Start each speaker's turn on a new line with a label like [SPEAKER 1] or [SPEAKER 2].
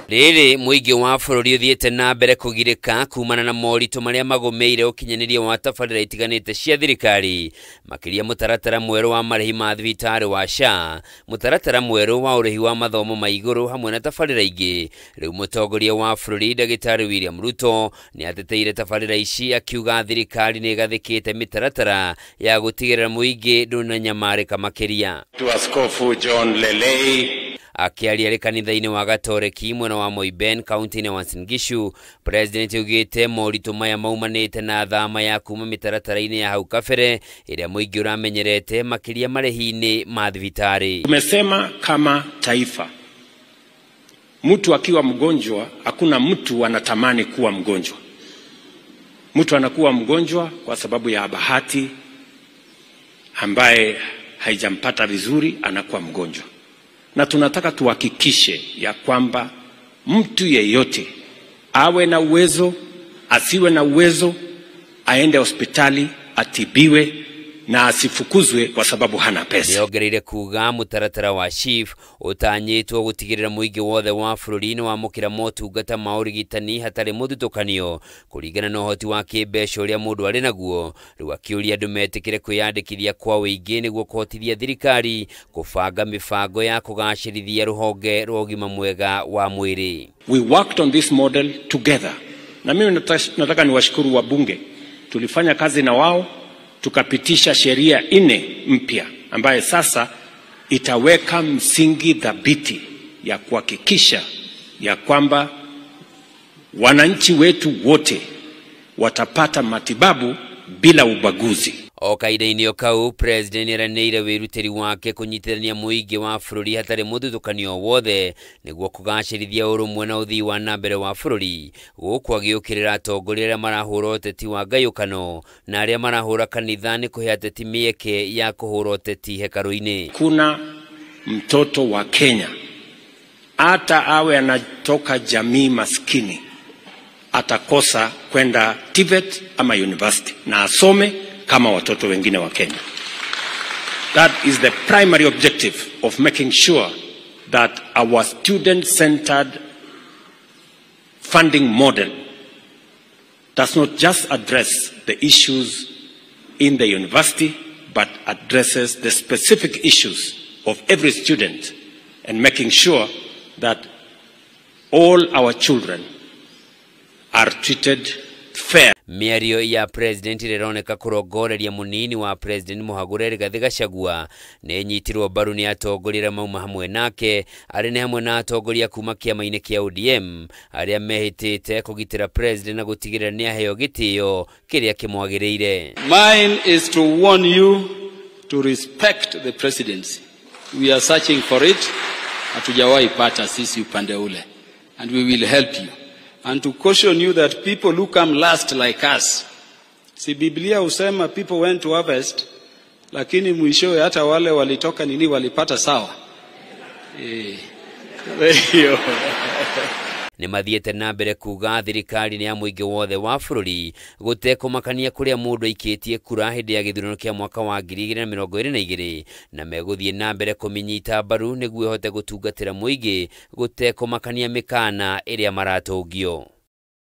[SPEAKER 1] Riri muingi wa bururi uthiete na mbere kugirika kumana na morito maria magomeire ukinyaniria wa tabarira itiganite cia thirikari makiria mutaratara mweru wa marehi ma thibitari wa SHA, mutaratara mweru wa urehi wa mathomo ma iguru hamwe na tabarira ingi. Riu mutongoria wa bururi Dagitari William Ruto ni ateteire tabarira ici akiuga thirikari ni gathikite mitaratara ya gutigirira muingi ndunanyamarika makiria.
[SPEAKER 2] Askofu John Lelei
[SPEAKER 1] akiaria ri kanitha-ini wa Gatoreki mwena wa Moiben kaunti-ini wa Uasin Gishu, president ugite morito maya maumanite na thama ya kuma mitaratara-ini ya hau kabere iria muingi uramenyerete makiria marehi-ini ma thibitari.
[SPEAKER 2] Tumesema kama taifa, mtu akiwa mgonjwa, hakuna mtu anatamani kuwa mgonjwa. Mtu anakuwa mgonjwa kwa sababu ya bahati ambaye haijampata vizuri, anakuwa mgonjwa. Na tunataka tuhakikishe ya kwamba mtu yeyote awe na uwezo, asiwe na uwezo, aende hospitali atibiwe na asifukuzwe kwa sababu hana pesa.
[SPEAKER 1] Niongereire kuga mutaratara wa chief utanyitwo gutigirira muingi wothe wa bururi-ini wa mukira motungata ma urigitani hatari muthutukanio kuringana na uhoti wa kimbeca uria mundu ari naguo. Riu akiuria andu metikire kwiyandikithia kwa wingi niguo kuhotithia thirikari kubanga mibango ya kugacirithia ruhonge rwa ugima mwega wa mwiri.
[SPEAKER 2] We worked on this model together. Na mimi nataka niwashukuru wabunge. Tulifanya kazi na wao, tukapitisha sheria 4 mpya ambaye sasa itaweka msingi thabiti ya kuhakikisha ya kwamba wananchi wetu wote watapata matibabu bila ubaguzi.
[SPEAKER 1] Okaida-ini kau president NIERANIIRE wirutiri wake kunyitithania muingi wa bururi hatari muthutukanio wothe niguo kugacirithia urumwe na uthii wa nambere wa bururi guku agiukirira atongoria aria marahura uteti wa ngayukano na aria marahura kanitha ni kuhe ateti mieke ya kuhura uteti hekaru-ini.
[SPEAKER 2] Kuna mtoto wa Kenya hata awe anatoka jamii maskini atakosa kwenda TVET ama university na asome kama watoto wengine wa Kenya. That is the primary objective of making sure that our student-centered funding model does not just address the issues in the university, but addresses the specific issues of every student and making sure that all our children are treated fair.
[SPEAKER 1] Miario ya president ironeka kurongoreria munini wa president Muhagure Rigathi Gachagua ni nyitirwo mbaru ni atongoria mauma hamwe nake ari ni hamwe na atongoria kuma kiama-ini kia ODM aria mehitite kugitira president na gutigirira ni aheo gitio kiria kimwagiriire.
[SPEAKER 3] Mine is to warn you to respect the presidency. We are searching for it. Hatujawahi pata sisi upande ule, and we will help you. And to caution you that people who come last like us, si Biblia usema people went to harvest, lakini mwishowe hata wale walitoka nini walipata sawa.
[SPEAKER 1] Ni mathiete na mbere kuga thirikari ni ya muingi wothe wa bururi gutekumakania kuria mundu aikitie kura hindi ya githurano kia mwaka wa 2022 na meguthie na mbere kuminyita mbaru niguo ihote gutungatira muingi gutekumakania mikana iria maratungio.